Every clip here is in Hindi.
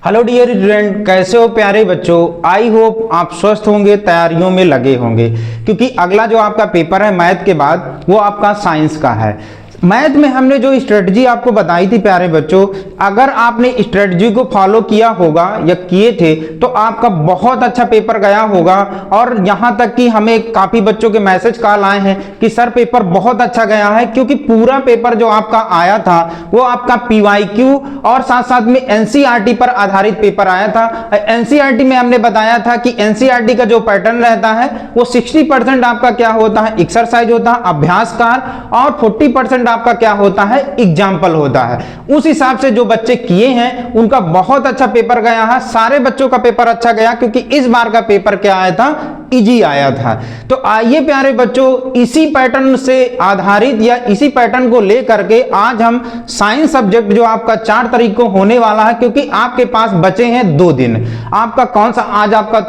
हेलो डियर स्टूडेंट, कैसे हो प्यारे बच्चों। आई होप आप स्वस्थ होंगे, तैयारियों में लगे होंगे, क्योंकि अगला जो आपका पेपर है मैथ के बाद वो आपका साइंस का है। मैथ में हमने जो स्ट्रेटजी आपको बताई थी प्यारे बच्चों, अगर आपने स्ट्रेटजी को फॉलो किया होगा या किए थे तो आपका बहुत अच्छा पेपर गया होगा। और यहाँ तक कि हमें काफ़ी बच्चों के मैसेज कॉल आए हैं कि सर पेपर बहुत अच्छा गया है, क्योंकि पूरा पेपर जो आपका आया था वो आपका PYQ और साथ साथ में NCERT पर आधारित पेपर आया था। NCERT में हमने बताया था कि NCERT का जो पैटर्न रहता है वो 60% आपका क्या होता है, एक्सरसाइज होता है, अभ्यासकार, और 40% आपका क्या होता है, एग्जाम्पल होता है। उस हिसाब से जो बच्चे किए हैं उनका बहुत अच्छा पेपर गया है। सारे बच्चों का पेपर अच्छा गया, क्योंकि इस बार का पेपर क्या आया था, इजी आया था। तो आइए प्यारे बच्चों, इसी पैटर्न से आधारित या इसी पैटर्न को लेकर के आज हम साइंस सब्जेक्ट जो आपका 4 तारीख को होने वाला है, क्योंकि आपके पास बचे हैं 2 दिन। आपका कौन सा, आज आपका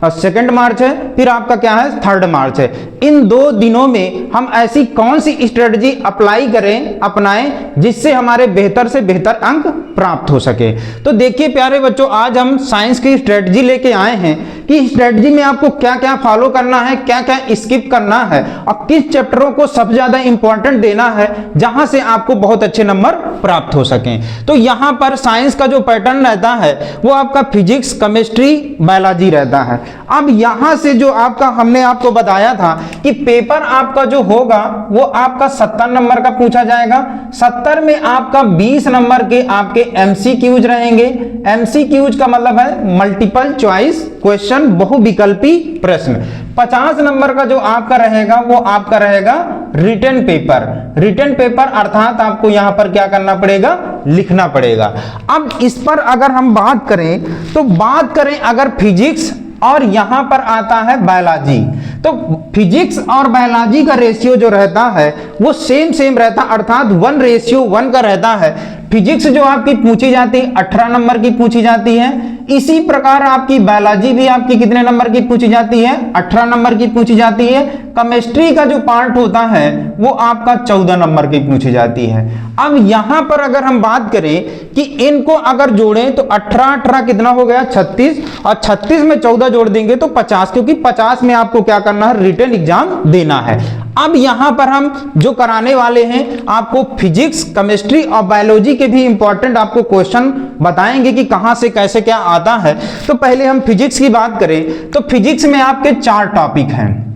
2 मार्च है, फिर आपका क्या है 3 मार्च है। इन 2 दिनों में हम ऐसी कौन सी स्ट्रेटजी अप्लाई करें, अपनाएं, जिससे हमारे बेहतर से बेहतर अंक प्राप्त हो सके। तो देखिए प्यारे बच्चों, आज हम साइंस की स्ट्रेटजी लेके आए हैं कि स्ट्रेटजी में आपको क्या क्या फॉलो करना है, क्या क्या स्किप करना है, और किस चैप्टरों को सबसे ज्यादा इंपॉर्टेंट देना है जहां से आपको बहुत अच्छे नंबर प्राप्त हो सकें। तो यहां पर साइंस का जो पैटर्न रहता है वो आपका फिजिक्स, केमिस्ट्री, बायोलॉजी रहता है। अब यहां से जो आपका हमने आपको बताया था कि पेपर आपका जो होगा वो आपका 70 नंबर का पूछा जाएगा। 70 में आपका 20 नंबर के आपके MCQs रहेंगे। MCQs का मतलब है मल्टीपल चॉइस क्वेश्चन, बहुविकल्पी प्रश्न। 50 नंबर का जो आपका रहेगा वो आपका रहेगा रिटन पेपर। रिटन पेपर अर्थात आपको यहां पर क्या करना पड़ेगा, लिखना पड़ेगा। अब इस पर अगर हम बात करें तो बात करें अगर फिजिक्स और यहां पर आता है बायोलॉजी, तो फिजिक्स और बायोलॉजी का रेशियो जो रहता है वो सेम रहता है, अर्थात 1:1 का रहता है। फिजिक्स जो आपकी पूछी जाती है 18 नंबर की पूछी जाती है, इसी प्रकार आपकी बायोलॉजी भी आपकी कितने नंबर की पूछी जाती है, 18 नंबर की पूछी जाती है। केमिस्ट्री का जो पार्ट होता है वो आपका 14 नंबर की पूछी जाती है। अब यहां पर अगर हम बात करें कि इनको अगर जोड़ें तो 18 कितना हो गया, 36, और 36 में 14 जोड़ देंगे तो 50, क्योंकि 50 में आपको क्या करना है, रिटन एग्जाम देना है। अब यहां पर हम जो कराने वाले हैं आपको फिजिक्स, केमिस्ट्री और बायोलॉजी के भी इंपॉर्टेंट आपको क्वेश्चन बताएंगे कि कहां से कैसे क्या आता है। तो पहले हम फिजिक्स की बात करें तो फिजिक्स में आपके 4 टॉपिक हैं।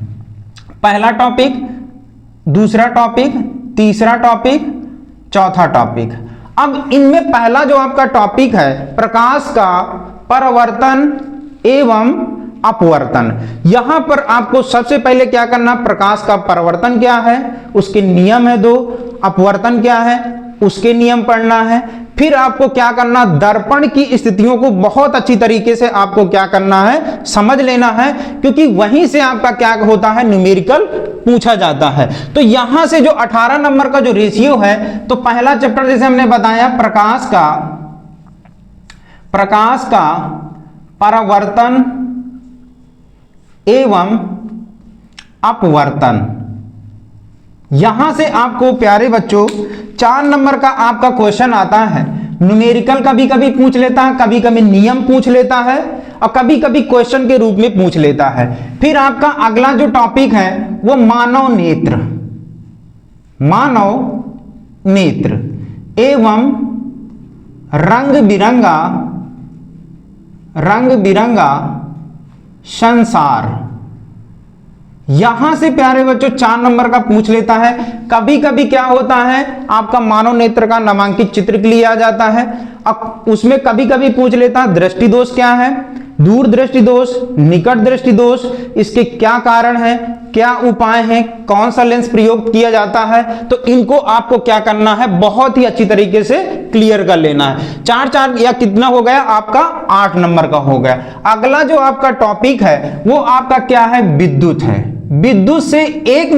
पहला टॉपिक, दूसरा टॉपिक, तीसरा टॉपिक, चौथा टॉपिक। अब इनमें पहला जो आपका टॉपिक है प्रकाश का परावर्तन एवं अपवर्तन। यहां पर आपको सबसे पहले क्या करना, प्रकाश का परावर्तन क्या है, उसके नियम है 2, अपवर्तन क्या है, उसके नियम पढ़ना है। फिर आपको क्या करना, दर्पण की स्थितियों को बहुत अच्छी तरीके से आपको क्या करना है, समझ लेना है, क्योंकि वहीं से आपका क्या होता है, न्यूमेरिकल पूछा जाता है। तो यहां से जो 18 नंबर का जो रेशियो है, तो पहला चैप्टर जैसे हमने बताया प्रकाश का परावर्तन एवं अपवर्तन। यहां से आपको प्यारे बच्चों 4 नंबर का आपका क्वेश्चन आता है। न्यूमेरिकल कभी कभी पूछ लेता है, कभी कभी नियम पूछ लेता है, और कभी कभी क्वेश्चन के रूप में पूछ लेता है। फिर आपका अगला जो टॉपिक है वो मानव नेत्र एवं रंग बिरंगा संसार। यहां से प्यारे बच्चों 4 नंबर का पूछ लेता है। कभी कभी क्या होता है, आपका मानव नेत्र का नामांकित चित्र लिया जाता है, अब उसमें कभी कभी पूछ लेता है दृष्टि दोष क्या है, दूर दृष्टि दोष, निकट दृष्टि दोष, इसके क्या कारण है, क्या उपाय हैं, कौन सा लेंस प्रयोग किया जाता है। तो इनको आपको क्या करना है, बहुत ही अच्छी तरीके से क्लियर कर लेना है। 4 या कितना हो गया आपका, 8 नंबर का हो गया। अगला जो आपका टॉपिक है वो आपका क्या है, विद्युत है। विद्युत से एक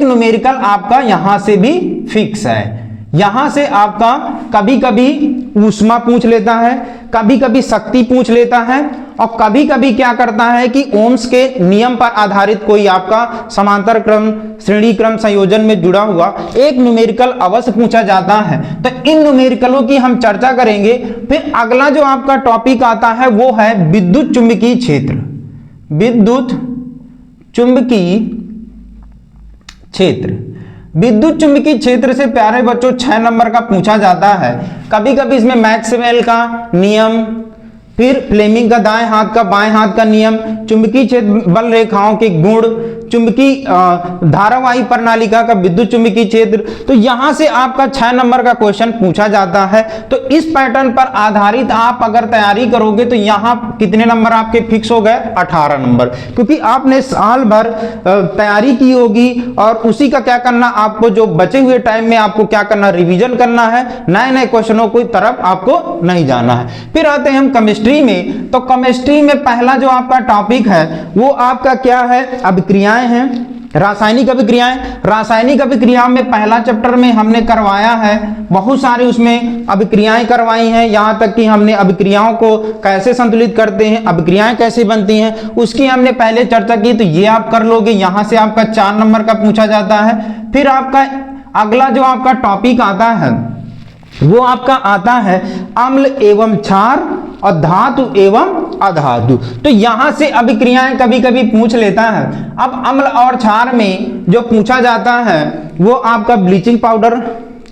न्यूमेरिकल आपका यहां से भी फिक्स है। यहां से आपका कभी कभी ऊष्मा पूछ लेता है, कभी कभी शक्ति पूछ लेता है, और कभी कभी क्या करता है कि ओम्स के नियम पर आधारित कोई आपका समांतर क्रम, श्रेणी क्रम संयोजन में जुड़ा हुआ एक न्यूमेरिकल अवश्य पूछा जाता है। तो इन न्यूमेरिकलों की हम चर्चा करेंगे। फिर अगला जो आपका टॉपिक आता है वो है विद्युत चुंबकीय क्षेत्र। विद्युत चुंबकीय क्षेत्र, विद्युत चुंबकीय क्षेत्र से प्यारे बच्चों 6 नंबर का पूछा जाता है। कभी कभी इसमें मैक्सवेल का नियम, फिर फ्लेमिंग का दाएं हाथ का बाएं हाथ का नियम, चुंबकीय क्षेत्र बल रेखाओं के गुण, चुंबकीय धारावाही प्रणालिका का विद्युत चुंबकीय क्षेत्र। तो यहां से आपका 6 नंबर का क्वेश्चन पूछा जाता है। तो इस पैटर्न पर आधारित आप अगर तैयारी करोगे तो यहां कितने नंबर आपके फिक्स हो गए? 18 नंबर, क्योंकि आपने साल भर तैयारी की होगी और उसी का क्या करना, आपको जो बचे हुए टाइम में आपको क्या करना, रिवीजन करना है, नए नए क्वेश्चनों की तरफ आपको नहीं जाना है। फिर आते हैं हम केमिस्ट्री में। तो केमिस्ट्री में पहला जो आपका टॉपिक है वो आपका क्या है? अभिक्रियाएं हैं, रासायनिक अभिक्रियाएं। रासायनिक अभिक्रियाओं में पहला चैप्टर में हमने करवाया है, बहुत सारे उसमें अभिक्रियाएं करवाई हैं। यहां तक कि हमने अभिक्रियाओं को कैसे संतुलित करते हैं, अभिक्रियाएं कैसे बनती हैं, उसकी हमने पहले चर्चा की। तो ये आप कर लोगे, यहां से आपका 4 नंबर का पूछा जाता है। फिर आपका अगला जो आपका टॉपिक आता है वो आपका आता है अम्ल एवं क्षार और धातु एवं अधातु। तो यहां से अभिक्रियाएं कभी कभी पूछ लेता है। अब अम्ल और क्षार में जो पूछा जाता है वो आपका ब्लीचिंग पाउडर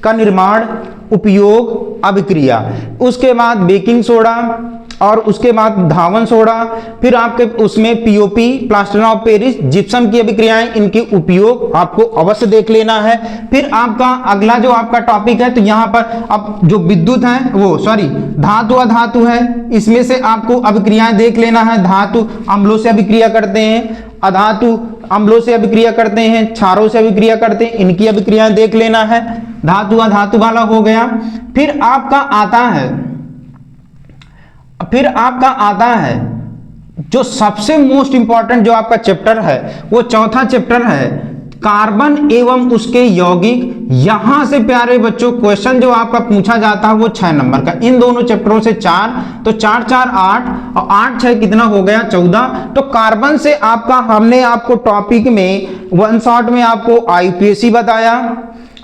का निर्माण, उपयोग, अभिक्रिया, उसके बाद बेकिंग सोडा और उसके बाद धावन सोडा, फिर आपके उसमें POP, plaster of Paris, gypsum की अभिक्रियाएं, इनके उपयोग आपको अवश्य देख लेना है। फिर आपका अगला जो आपका टॉपिक है, तो यहाँ पर अब जो विद्युत है वो धातु अधातु है, इसमें से आपको अभिक्रियाएं देख लेना है। धातु अम्लों से अभिक्रिया करते हैं, अधातु अम्लों से अभिक्रिया करते हैं, क्षारों से अभिक्रिया करते हैं, इनकी अभिक्रियाएं देख लेना है। धातु अधातु वाला हो गया। फिर आपका आता है जो सबसे मोस्ट इंपॉर्टेंट जो आपका चैप्टर है वो चौथा चैप्टर है कार्बन एवं उसके यौगिक। यहां से प्यारे बच्चों क्वेश्चन जो आपका पूछा जाता है वो 6 नंबर का, इन दोनों चैप्टरों से 4, तो 4 4 8 और 8 6 कितना हो गया? 14। तो कार्बन से आपका हमने आपको टॉपिक में वन शॉट में आपको आईयूपीएसी बताया,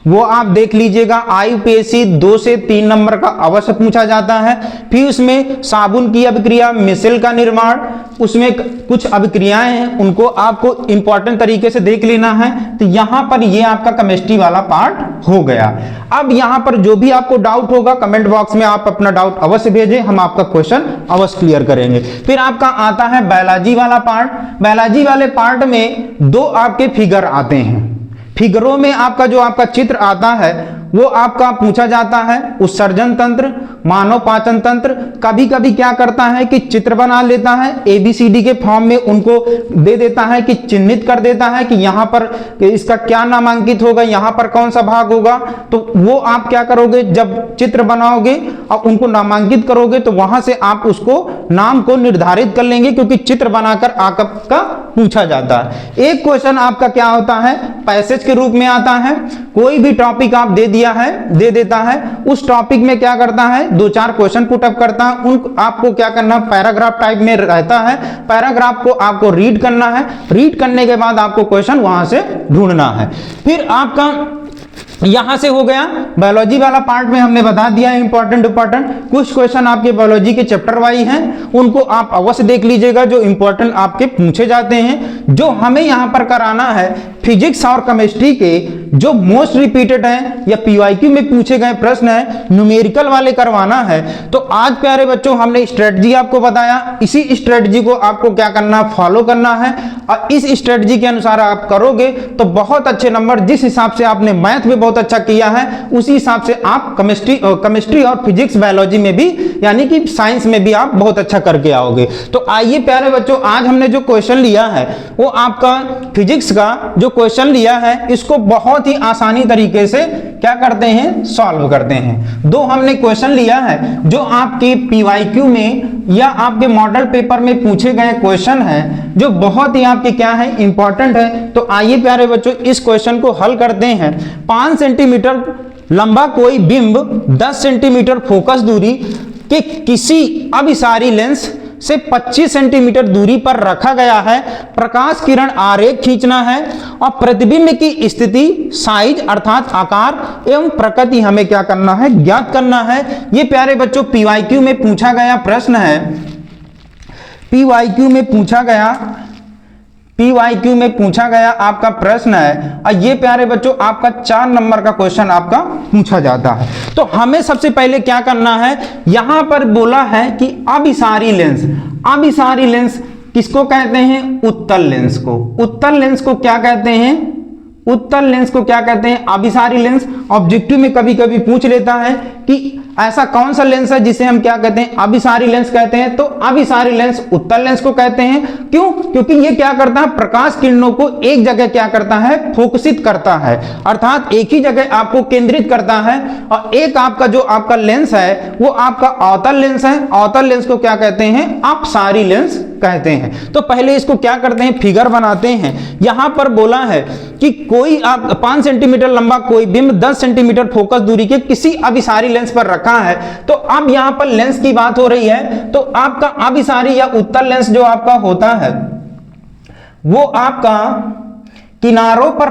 वो आप देख लीजिएगा। आईयूपीएसी 2 से 3 नंबर का अवश्य पूछा जाता है। फिर उसमें साबुन की अभिक्रिया, मिसेल का निर्माण, उसमें कुछ अभिक्रियाएं हैं, उनको आपको इंपॉर्टेंट तरीके से देख लेना है। तो यहां पर ये आपका केमिस्ट्री वाला पार्ट हो गया। अब यहां पर जो भी आपको डाउट होगा कमेंट बॉक्स में आप अपना डाउट अवश्य भेजें, हम आपका क्वेश्चन अवश्य क्लियर करेंगे। फिर आपका आता है बायोलॉजी वाला पार्ट। बायोलॉजी वाले पार्ट में 2 आपके फिगर आते हैं। फिगरों में आपका जो आपका चित्र आता है वो आपका पूछा जाता है उत्सर्जन तंत्र, मानव पाचन तंत्र। कभी कभी क्या करता है कि चित्र बना लेता है, ABCD के फॉर्म में उनको दे देता है कि चिन्हित कर देता है कि यहाँ पर इसका क्या नामांकित होगा, यहाँ पर कौन सा भाग होगा। तो वो आप क्या करोगे, जब चित्र बनाओगे और उनको नामांकित करोगे तो वहां से आप उसको नाम को निर्धारित कर लेंगे, क्योंकि चित्र बनाकर आपका पूछा जाता है। एक क्वेश्चन आपका क्या होता है, पैसेज के रूप में आता है। कोई भी टॉपिक आप दे देता है, उस टॉपिक में क्या करता है 2-4 क्वेश्चन पुटअप करता है, उन आपको क्या करना, पैराग्राफ टाइप में रहता है। पैराग्राफ को आपको रीड करना है, रीड करने के बाद आपको क्वेश्चन वहां से ढूंढना है। फिर आपका यहां से हो गया बायोलॉजी वाला पार्ट में हमने बता दिया है इंपॉर्टेंट कुछ क्वेश्चन आपके बायोलॉजी के चैप्टर वाइज हैं, उनको आप अवश्य देख लीजिएगा जो इंपॉर्टेंट आपके पूछे जाते हैं। जो हमें यहां पर कराना है फिजिक्स और केमिस्ट्री के जो मोस्ट रिपीटेड हैं या पीवाईक्यू में पूछे गए प्रश्न है, न्यूमेरिकल वाले करवाना है। तो आज प्यारे बच्चों हमने स्ट्रेटजी आपको बताया, इसी स्ट्रेटजी को आपको क्या करना, फॉलो करना है। और इस स्ट्रेटजी के अनुसार आप करोगे तो बहुत अच्छे नंबर, जिस हिसाब से आपने मैथ में बहुत अच्छा किया है उसी हिसाब से आप केमिस्ट्री और फिजिक्स बायोलॉजी में भी यानी कि साइंस में भी आप बहुत अच्छा करके आओगे। तो आइए प्यारे बच्चों, आज हमने जो क्वेश्चन लिया है वो आपका फिजिक्स का जो क्वेश्चन लिया है इसको बहुत ही आसानी तरीके से क्या करते हैं, सॉल्व करते हैं। 2 हमने क्वेश्चन लिया है जो आपके पीवाईक्यू में या आपके मॉडल पेपर में पूछे गए क्वेश्चन है जो बहुत ही आपके क्या है, इंपॉर्टेंट है। तो आइए प्यारे बच्चों इस क्वेश्चन को हल करते हैं। 5 सेंटीमीटर लंबा कोई बिंब 10 सेंटीमीटर फोकस दूरी के किसी अभिसारी लेंस से 25 सेंटीमीटर दूरी पर रखा गया है। प्रकाश किरण आरेख खींचना है और प्रतिबिंब की स्थिति, साइज अर्थात आकार एवं प्रकृति हमें क्या करना है, ज्ञात करना है। ये प्यारे बच्चों पीवाईक्यू में पूछा गया प्रश्न है, पीवाईक्यू में पूछा गया आपका प्रश्न है। और ये प्यारे बच्चों आपका 4 नंबर का क्वेश्चन आपका पूछा जाता है। तो हमें सबसे पहले क्या करना है, यहां पर बोला है कि अभिसारी लेंस, अभिसारी लेंस किसको कहते हैं, उत्तल लेंस को। उत्तल लेंस को क्या कहते हैं, उत्तल लेंस को क्या कहते हैं, अभिसारी लेंस। ऑब्जेक्टिव में कभी कभी पूछ लेता है कि ऐसा कौन सा लेंस है जिसे हम क्या कहते हैं, अभिसारी लेंस कहते हैं। तो अभिसारी लेंस उत्तल लेंस को कहते हैं। क्यों, क्योंकि ये क्या करता है, प्रकाश किरणों को एक जगह क्या करता है, फोकसित करता है, अर्थात एक ही जगह आपको केंद्रित करता है। और एक आपका जो आपका लेंस है वो आपका अवतल लेंस है। अवतल लेंस को क्या कहते हैं, अपसारी लेंस कहते हैं। तो पहले इसको क्या करते हैं, फिगर बनाते हैं। यहां पर बोला है कि कोई आप 5 सेंटीमीटर लंबा कोई बिंब 10 सेंटीमीटर फोकस दूरी के किसी अभिसारी लेंस पर रखा है। तो अब यहां पर लेंस की बात हो रही है, तो आपका अभिसारी या उत्तल लेंस जो आपका होता है वो आपका किनारों पर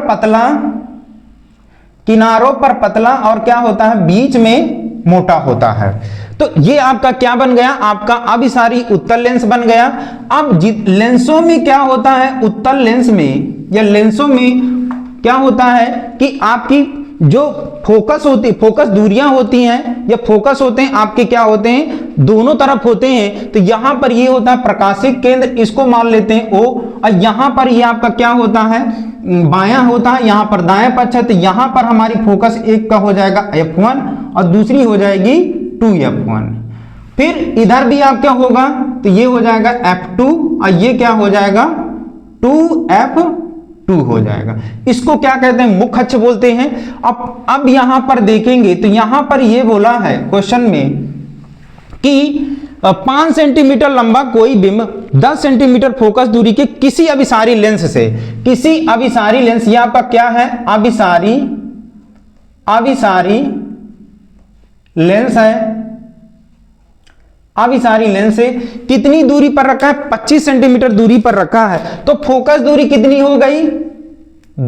पतला और क्या होता है, बीच में मोटा होता है। तो ये आपका क्या बन गया, आपका अभिसारी उत्तल लेंस बन गया। अब लेंसों में क्या होता है, उत्तल लेंस में या लेंसों में क्या होता है कि आपकी जो फोकस दूरियां होती हैं या फोकस होते हैं आपके क्या होते हैं, दोनों तरफ होते हैं। तो यहां पर ये होता है प्रकाशिक केंद्र, इसको मान लेते हैं O, और यहां पर ये आपका क्या होता है, बायां होता है, यहां पर दायां पक्ष है। तो यहां पर हमारी फोकस एक का हो जाएगा F1 और दूसरी हो जाएगी 2F1। फिर इधर भी आप क्या होगा, तो ये हो जाएगा F2 और ये क्या हो जाएगा 2F2 हो जाएगा। इसको क्या कहते हैं, मुख्य अक्ष बोलते हैं। अब यहां पर देखेंगे तो यहां पर ये बोला है क्वेश्चन में कि 5 सेंटीमीटर लंबा कोई बिंब 10 सेंटीमीटर फोकस दूरी के किसी अभिसारी लेंस से, किसी अभिसारी लेंस, ये आपका क्या है, अभिसारी लेंस है, अभिसारी लेंस से कितनी दूरी पर रखा है, 25 सेंटीमीटर दूरी पर रखा है। तो फोकस दूरी कितनी हो गई,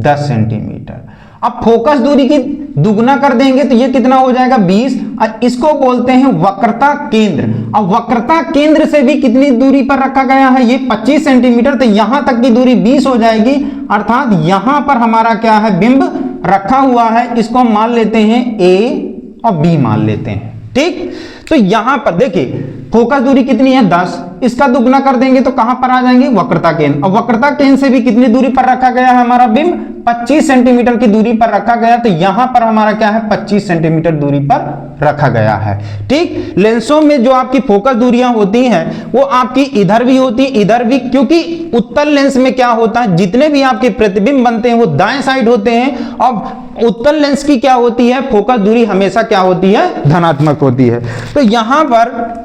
10 सेंटीमीटर। अब फोकस दूरी की दुगना कर देंगे तो ये कितना हो जाएगा, 20। और इसको बोलते हैं वक्रता केंद्र। अब वक्रता केंद्र से भी कितनी दूरी पर रखा गया है, ये 25 सेंटीमीटर। तो यहां तक की दूरी 20 हो जाएगी, अर्थात यहां पर हमारा क्या है, बिंब रखा हुआ है। इसको हम मान लेते हैं A और B मान लेते हैं, ठीक। तो यहां पर देखिए फोकस दूरी कितनी है, 10, इसका दुगना कर देंगे तो कहां पर आ जाएंगे, वक्रता केंद्र। और वक्रता केंद्र से भी कितनी दूरी पर रखा गया है हमारा बिंब, 25 सेंटीमीटर की दूरी पर रखा गया। तो यहां पर हमारा क्या है, 25 सेंटीमीटर दूरी पर रखा गया है, ठीक। लेंसों में जो आपकी फोकस दूरियां होती हैं वो आपकी इधर भी होती है, इधर भी, क्योंकि उत्तल लेंस में क्या होता है, जितने भी आपके प्रतिबिंब बनते हैं वो दाएं साइड होते हैं। और उत्तल लेंस की क्या होती है, फोकस दूरी हमेशा क्या होती है, धनात्मक होती है। तो यहां पर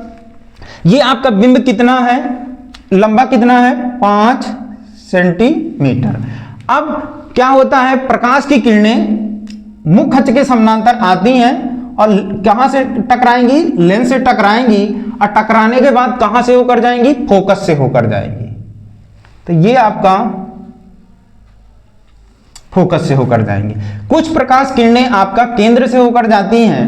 ये आपका बिंब कितना है, लंबा कितना है, 5 सेंटीमीटर। अब क्या होता है, प्रकाश की किरणें मुख्य अक्ष के समानांतर आती हैं और कहां से टकराएंगी, लेंस से टकराएंगी। और टकराने के बाद कहां से होकर जाएंगी, फोकस से होकर जाएंगी। तो ये आपका फोकस से होकर जाएंगी। कुछ प्रकाश किरणें आपका केंद्र से होकर जाती हैं,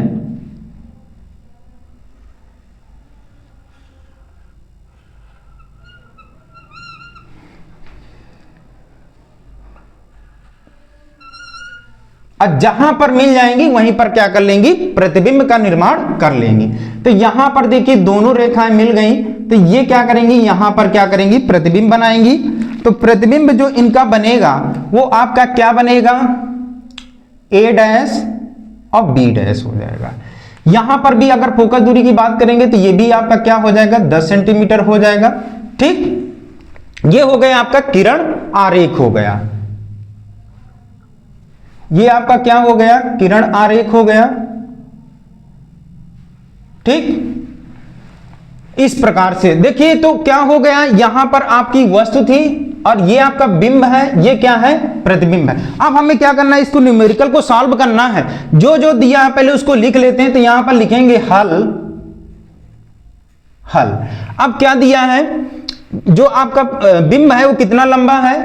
और जहां पर मिल जाएंगी वहीं पर क्या कर लेंगी, प्रतिबिंब का निर्माण कर लेंगी। तो यहां पर देखिए दोनों रेखाएं मिल गई, तो ये क्या करेंगी, यहां पर क्या करेंगी, प्रतिबिंब बनाएंगी। तो प्रतिबिंब जो इनका बनेगा वो आपका क्या बनेगा, A' और B' हो जाएगा। यहां पर भी अगर फोकस दूरी की बात करेंगे तो ये भी आपका क्या हो जाएगा, 10 सेंटीमीटर हो जाएगा, ठीक। ये हो गया आपका किरण आरेख हो गया, ये आपका क्या हो गया, किरण आरेख हो गया, ठीक। इस प्रकार से देखिए तो क्या हो गया, यहां पर आपकी वस्तु थी और ये आपका बिंब है, ये क्या है, प्रतिबिंब है। अब हमें क्या करना है, इसको न्यूमेरिकल को सॉल्व करना है। जो जो दिया है पहले उसको लिख लेते हैं। तो यहां पर लिखेंगे हल। अब क्या दिया है, जो आपका बिंब है वो कितना लंबा है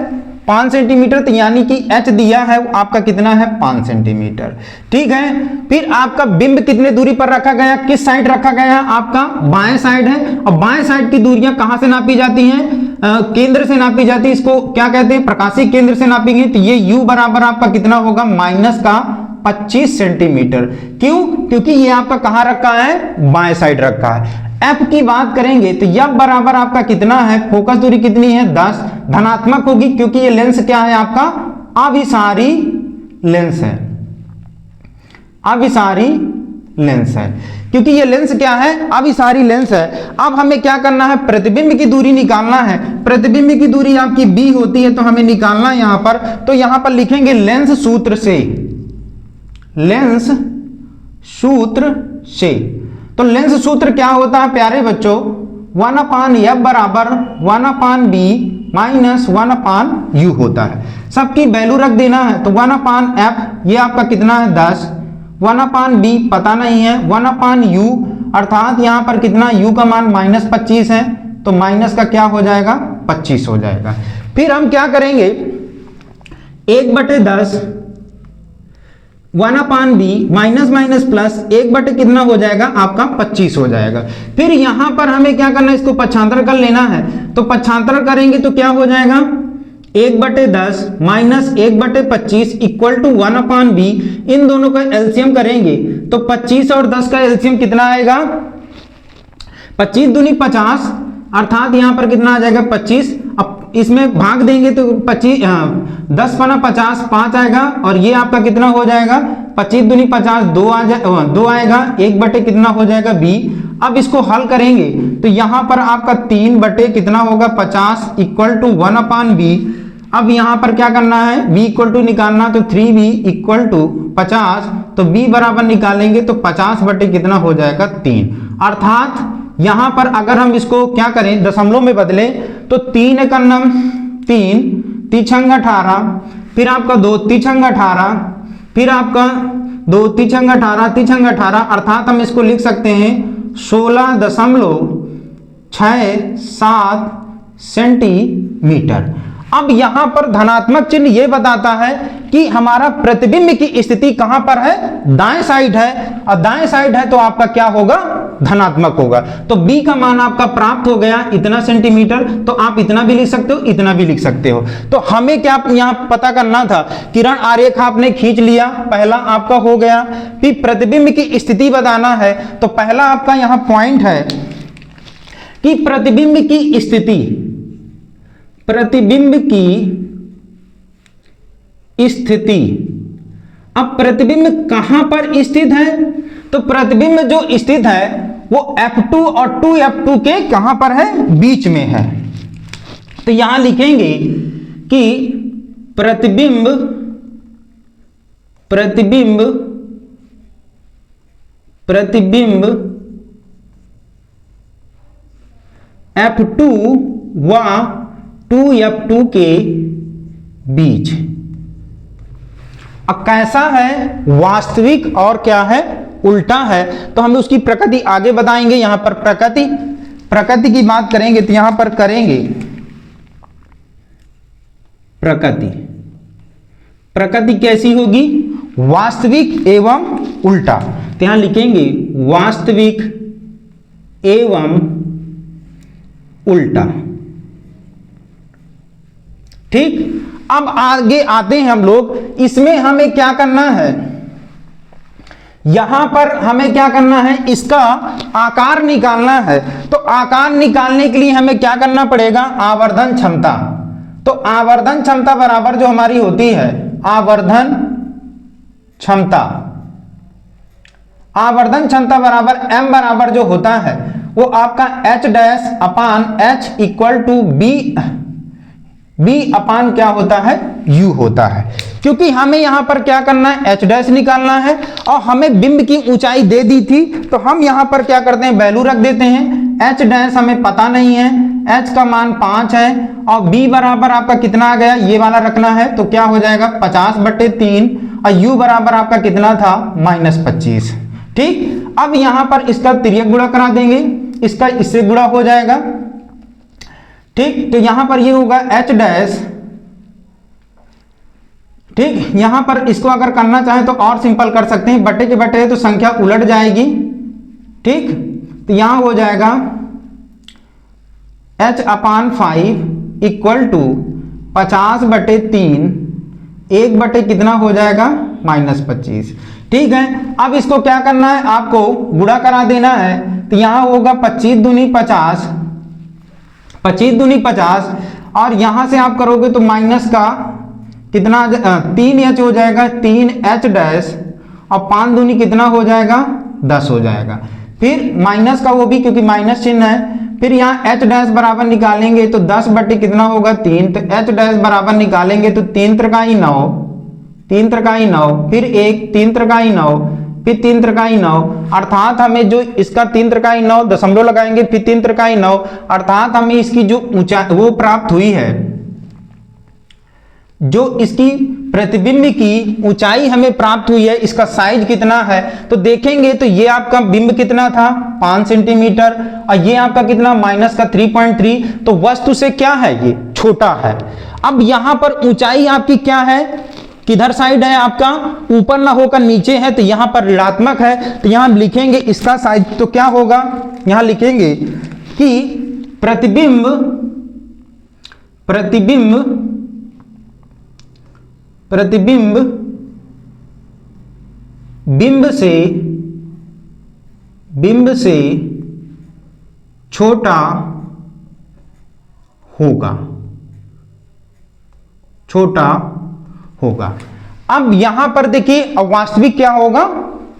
5 सेंटीमीटर, तो यानी कि h दिया है वो आपका कितना है 5 सेंटीमीटर। ठीक है, फिर आपका बिंब कितने दूरी पर रखा गया, किस साइड रखा गया, आपका बाएं साइड है। और बाएं साइड की दूरियां कहां से नापी जाती हैं, केंद्र से नापी जाती है। इसको क्या कहते हैं, प्रकाशीय केंद्र से नापेंगे। तो ये u बराबर आपका कितना होगा माइनस का 25 सेंटीमीटर। क्यों, क्योंकि ये आपका कहां रखा है, बाएं साइड रखा है। F की बात करेंगे तो F बराबर आपका कितना है, फोकस दूरी कितनी है 10, धनात्मक होगी क्योंकि ये लेंस क्या है आपका अभिसारी लेंस है, अभिसारी लेंस है, क्योंकि ये लेंस क्या है अभिसारी लेंस है। अब हमें क्या करना है, प्रतिबिंब की दूरी निकालना है। प्रतिबिंब की दूरी आपकी b होती है, तो हमें निकालना है यहां पर। तो यहां पर लिखेंगे लेंस सूत्र से, लेंस सूत्र से। तो लेंस सूत्र क्या होता है प्यारे बच्चों, 1/f बराबर 1/b माइनस 1/u होता है। सबकी वैल्यू रख देना है। तो 1/f ये आपका कितना है 10, 1/b पता नहीं है, 1/u अर्थात यहां पर कितना u का मान -25 है, तो माइनस का क्या हो जाएगा 25 हो जाएगा। फिर हम क्या करेंगे, 1/10 1/b माइनस माइनस प्लस 1/ कितना हो जाएगा आपका 25 हो जाएगा। फिर यहां पर हमें क्या करना है, इसको पक्षांतर कर लेना है। तो पक्षांतर करेंगे तो क्या हो जाएगा 1/10 माइनस 1/25 इक्वल टू 1/b। इन दोनों का एलसीएम करेंगे तो 25 और 10 का एलसीएम कितना आएगा, 25 दूनी 50 अर्थात यहां पर कितना आ जाएगा 25। अब इसमें भाग देंगे तो 25 10 पना 50 5 आएगा, और ये आपका कितना हो जाएगा 25 दूनी 50 2 आएगा, 1/ कितना हो जाएगा b। अब इसको हल करेंगे तो यहां पर आपका 3/ कितना होगा 50 इक्वल टू 1/b। अब यहां पर क्या करना है, b इक्वल टू निकालना, तो 3b इक्वल टू 50, तो b बराबर निकालेंगे तो 50/ कितना हो जाएगा 3। अर्थात यहां पर अगर हम इसको क्या करें दशमलव में बदलें तो 3 × 9 3 3 18, फिर आपका 2 3 18, फिर आपका 2 3 18 3 18, अर्थात हम इसको लिख सकते हैं 16.67 सेंटीमीटर। अब यहां पर धनात्मक चिन्ह यह बताता है कि हमारा प्रतिबिंब की स्थिति कहां पर है, दाएं साइड है, और दाएं साइड है तो आपका क्या होगा धनात्मक होगा। तो b का मान आपका प्राप्त हो गया इतना सेंटीमीटर। तो आप इतना भी लिख सकते हो, इतना भी लिख सकते हो। तो हमें क्या यहां पता करना था, किरण आरेख आपने खींच लिया, पहला आपका हो गया। फिर प्रतिबिंब की स्थिति बताना है, तो पहला आपका यहां पॉइंट है कि प्रतिबिंब की स्थिति, प्रतिबिंब की स्थिति। अब प्रतिबिंब कहां पर स्थित है, तो प्रतिबिंब जो स्थित है वो F2 और 2F2 के कहां पर है, बीच में है। तो यहां लिखेंगे कि प्रतिबिंब प्रतिबिंब प्रतिबिंब F2 व 2F2 के बीच। अब कैसा है, वास्तविक और क्या है उल्टा है। तो हम उसकी प्रकृति आगे बताएंगे। यहां पर प्रकृति की बात करेंगे तो यहां पर करेंगे प्रकृति कैसी होगी, वास्तविक एवं उल्टा। तो यहां लिखेंगे वास्तविक एवं उल्टा। ठीक, अब आगे आते हैं हम लोग। इसमें हमें क्या करना है, यहां पर हमें क्या करना है, इसका आकार निकालना है। तो आकार निकालने के लिए हमें क्या करना पड़ेगा, आवर्धन क्षमता। तो आवर्धन क्षमता बराबर जो हमारी होती है आवर्धन क्षमता, आवर्धन क्षमता बराबर m बराबर जो होता है वो आपका h' इक्वल टू b अपान क्या होता है, u होता है। क्योंकि हमें यहां पर क्या करना है, h' निकालना है, और हमें बिंब की ऊंचाई दे दी थी, तो हम यहां पर क्या करते हैं, वैल्यू रख देते हैं। h' हमें पता नहीं है, h का मान 5 है, और b बराबर आपका कितना आ गया, ये वाला रखना है, तो क्या हो जाएगा 50/3, और u बराबर आपका कितना था -25। ठीक, अब यहां पर इसका तिर्यक गुणा करा देंगे। इसका इससे गुणा हो जाएगा। ठीक, तो यहां पर ये होगा h डैश। ठीक, यहां पर इसको अगर करना चाहें तो और सिंपल कर सकते हैं, बटे के बटे है तो संख्या उलट जाएगी। ठीक, तो यहां हो जाएगा h/5 इक्वल टू 50/3, 1 बटे कितना हो जाएगा -25। ठीक है, अब इसको क्या करना है, आपको गुणा करा देना है। तो यहां होगा 25 दूनी 50, 25 दूनी 50, और यहां से आप करोगे तो माइनस का कितना 3h हो जाएगा, 3h डैश, और 5 दूनी कितना हो जाएगा 10 हो जाएगा। फिर माइनस का वो भी क्योंकि माइनस चिन्ह है, फिर यहाँ h डैश बराबर निकालेंगे तो 10 बटे कितना होगा 3, तो h डैश बराबर निकालेंगे तो 3 त्रिकाई 9, 3 त्रिकाई 9, फिर 1 3 त्रिकाई 9, फिर 3 त्रिकाई 9, अर्थात हमें जो इसका 3 त्रिकाई 9 दशमलव लगाएंगे, फिर 3 त्रिकाई 9, अर्थात हमें इसकी जो ऊंचाई वो प्राप्त हुई है, जो इसकी प्रतिबिंब की ऊंचाई हमें प्राप्त हुई है, इसका साइज कितना है। तो देखेंगे तो ये आपका बिंब कितना था 5 सेंटीमीटर, और ये आपका कितना -3.3, तो वस्तु से क्या है ये छोटा है। अब यहां पर ऊंचाई आपकी क्या है, किधर साइड है आपका, ऊपर ना होकर नीचे है, तो यहां पर ऋणात्मक है। तो यहां लिखेंगे इसका साइज तो क्या होगा, यहां लिखेंगे कि प्रतिबिंब बिंब से छोटा होगा। अब यहां पर देखिए वास्तविक क्या होगा,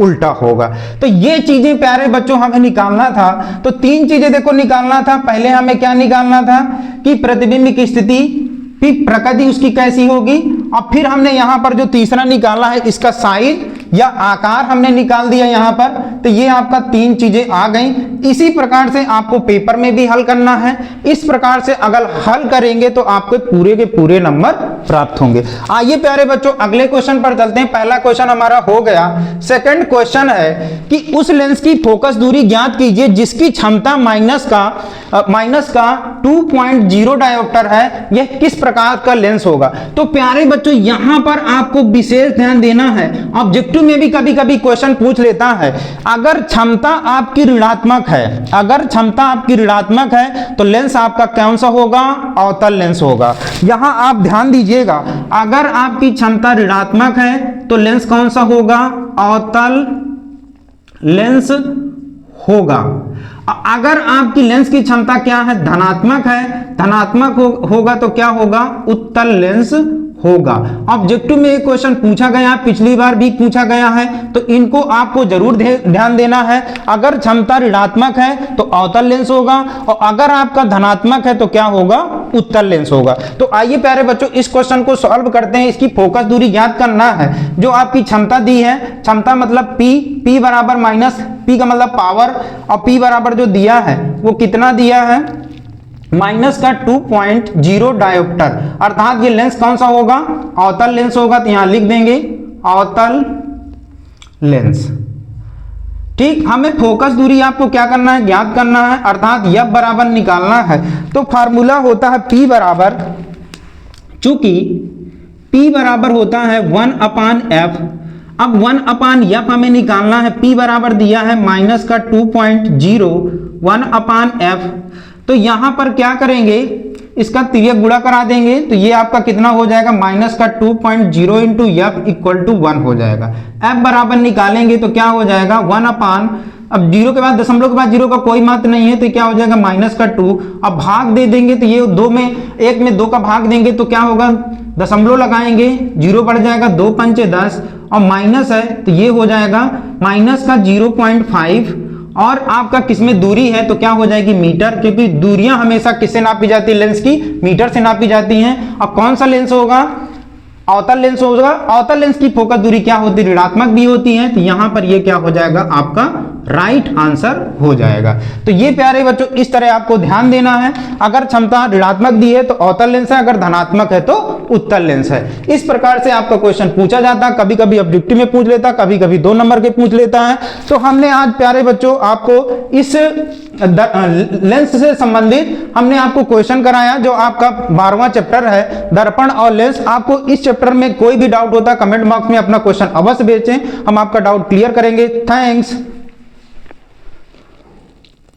उल्टा होगा। तो ये चीजें प्यारे बच्चों हमें निकालना था। तो 3 चीजें देखो निकालना था। पहले हमें क्या निकालना था कि प्रतिबिंब की स्थिति, फिर प्रकृति उसकी कैसी होगी, और फिर हमने यहां पर जो तीसरा निकाला है इसका साइज या आकार हमने निकाल दिया यहां पर। तो ये आपका 3 चीजें आ गई। इसी प्रकार से आपको पेपर में भी हल करना है। इस प्रकार से अगर हल करेंगे तो आपको पूरे के पूरे नंबर प्राप्त होंगे। आइए प्यारे बच्चों अगले क्वेश्चन पर चलते हैं। पहला क्वेश्चन हमारा हो गया। सेकंड क्वेश्चन है कि उस लेंस की फोकस दूरी ज्ञात कीजिए जिसकी क्षमता माइनस का 2.0 डायोप्टर है, यह किस प्रकार का लेंस होगा। तो प्यारे बच्चों यहां पर आपको विशेष ध्यान देना है। ऑब्जेक्टिव में भी कभी कभी क्वेश्चन पूछ लेता है, अगर क्षमता आपकी ऋणात्मक है, तो लेंस आपका कौन सा होगा, अवतल लेंस होगा। यहां आप ध्यान दीजिएगा, अगर आपकी क्षमता ऋणात्मक है तो लेंस कौन सा होगा, अवतल लेंस होगा। अगर आपकी लेंस की क्षमता क्या है, धनात्मक होगा तो क्या होगा, उत्तल लेंस होगा। ऑब्जेक्टिव में एक क्वेश्चन पूछा गया, पिछली बार भी पूछा गया है, तो इनको आपको जरूर ध्यान देना है। अगर क्षमता ऋणात्मक है तो अवतल लेंस होगा, और अगर आपका धनात्मक है तो क्या होगा, उत्तल लेंस होगा। तो आइए प्यारे बच्चों इस क्वेश्चन को सॉल्व करते हैं। इसकी फोकस दूरी ज्ञात करना है। जो आपकी क्षमता दी है, क्षमता मतलब P बराबर माइनस P का मतलब पावर, और P बराबर जो दिया है वो कितना दिया है, माइनस का 2.0 डायोप्टर, अर्थात ये लेंस कौन सा होगा, अवतल लेंस होगा। तो यहां लिख देंगे अवतल लेंस। ठीक, हमें फोकस दूरी आपको क्या करना है, ज्ञात करना है, अर्थात F बराबर निकालना है। तो फार्मूला होता है P बराबर, चूंकि P बराबर होता है 1/F। अब 1/F हमें निकालना है। P बराबर दिया है माइनस का 2.0 1/F। तो यहां पर क्या करेंगे, इसका तिर्यक गुणा करा देंगे, तो ये आपका कितना हो जाएगा, माइनस का 2.0 इंटू F इक्वल टू 1 हो जाएगा। F बराबर निकालेंगे तो क्या हो जाएगा 1/, अब 0 के बाद दशमलव के बाद 0 का कोई मात्र नहीं है, तो क्या हो जाएगा माइनस का 2। अब भाग दे देंगे तो ये 2 में 1 में 2 का भाग देंगे तो क्या होगा, दशमलव लगाएंगे, 0 बढ़ जाएगा, 2 पंचे 10, और माइनस है तो ये हो जाएगा माइनस का 0.5, और आपका किसमें दूरी है तो क्या हो जाएगी मीटर, क्योंकि दूरियां हमेशा किससे नापी जाती है, लेंस की मीटर से नापी जाती हैं। अब कौन सा लेंस होगा, अवतल लेंस होगा। अवतल लेंस की फोकस दूरी क्या होती है, ऋणात्मक भी होती है। तो यहां पर ये क्या हो जाएगा आपका राइट आंसर हो जाएगा। तो ये प्यारे बच्चों इस तरह आपको ध्यान देना है। अगर क्षमता ऋणात्मक दी है तो अवतल लेंस है, अगर धनात्मक है तो उत्तल लेंस है। इस प्रकार से आपका क्वेश्चन पूछा जाता है, कभी कभी ऑब्जेक्टिव में पूछ लेता, कभी कभी 2 नंबर के पूछ लेता है। तो हमने आज प्यारे बच्चों आपको इस लेंस से संबंधित हमने आपको क्वेश्चन कराया जो आपका 12वां चैप्टर है दर्पण और लेंस। आपको इस चैप्टर में कोई भी डाउट होता है कमेंट बॉक्स में अपना क्वेश्चन अवश्य भेजें, हम आपका डाउट क्लियर करेंगे। थैंक्स।